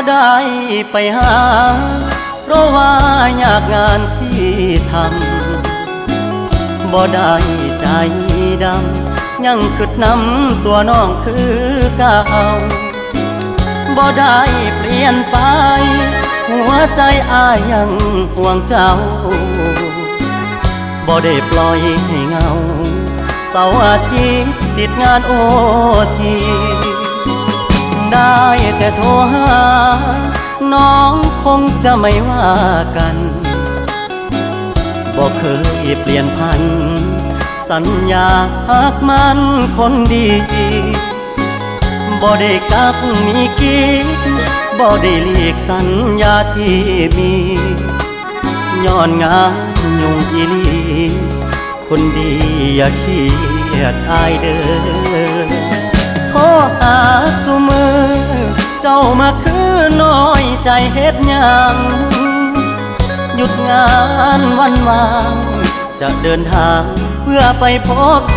ได้ไปหาเพราะว่ายากงานที่ทำบ่ได้ใจดำยังกึดน้ำตัวน้องคือเก่าบ่ได้เปลี่ยนไปหัวใจอ้ายยังห่วงเจ้าบ่ได้ปล่อยให้เงาเสาร์อาทิตย์ติดงานโอทีได้แต่โทรหาน้องคงจะไม่ว่ากันบ่เคยเปลี่ยนพันสัญญาหากมันคนดีบ่ได้กักมีกิ๊กบ่ได้หลีกสัญญาที่มีย้อนงานยุ่งอีหลีคนดีอย่าเครียดอายเด้อขอหาสุมือเจ้ามาคือน้อยใจเฮ็ดหยังหยุดงานวันวางจะเดินทางเพื่อไปพบเจ